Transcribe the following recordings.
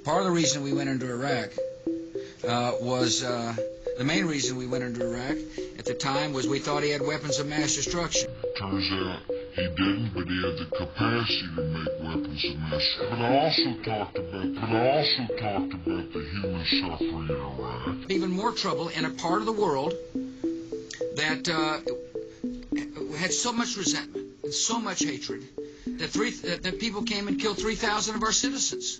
Part of the reason we went into Iraq was the main reason we went into Iraq at the time was we thought he had weapons of mass destruction. Turns out he didn't, but he had the capacity to make weapons of mass destruction. But I also talked about the human suffering in Iraq. Even more trouble in a part of the world that had so much resentment and so much hatred that people came and killed 3,000 of our citizens.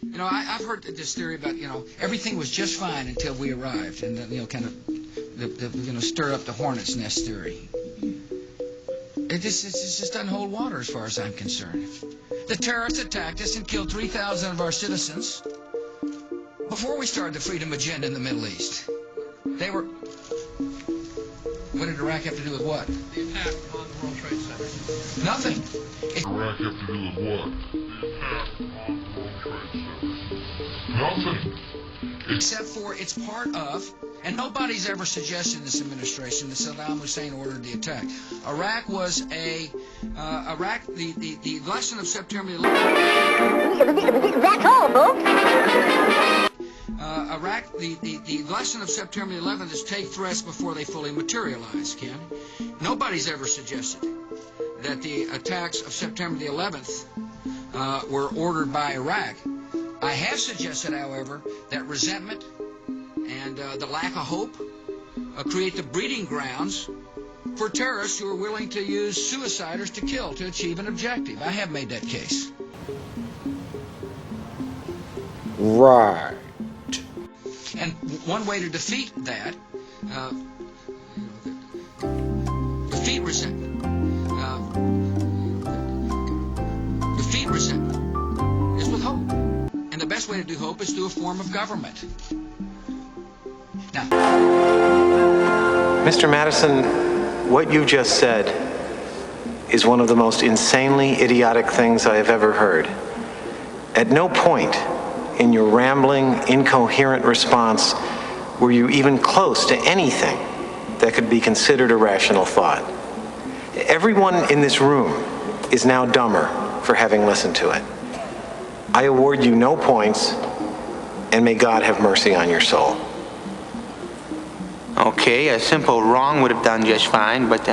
You know, I've heard this theory about, everything was just fine until we arrived, and kind of stir up the hornet's nest theory. It just doesn't hold water as far as I'm concerned. The terrorists attacked us and killed 3,000 of our citizens before we started the freedom agenda in the Middle East. They were... What did Iraq have to do with what? The attack on the World Trade Center. Nothing. Iraq have to do with what? The attack on the World Trade Center. Nothing. Except for it's part of, and nobody's ever suggested in this administration that Saddam Hussein ordered the attack. Iraq was the lesson of September 11th. That's all, folks. Iraq, the lesson of September 11th is take threats before they fully materialize, Ken. Nobody's ever suggested that the attacks of September the 11th were ordered by Iraq. I have suggested, however, that resentment and the lack of hope create the breeding grounds for terrorists who are willing to use suiciders to kill to achieve an objective. I have made that case. Right. And one way to defeat that, defeat resentment, is with hope. And the best way to do hope is through a form of government. Now, Mr. Madison, what you just said is one of the most insanely idiotic things I have ever heard. At no point in your rambling, incoherent response were you even close to anything that could be considered a rational thought. Everyone in this room is now dumber for having listened to it. I award you no points, and may God have mercy on your soul. Okay, a simple wrong would have done just fine, but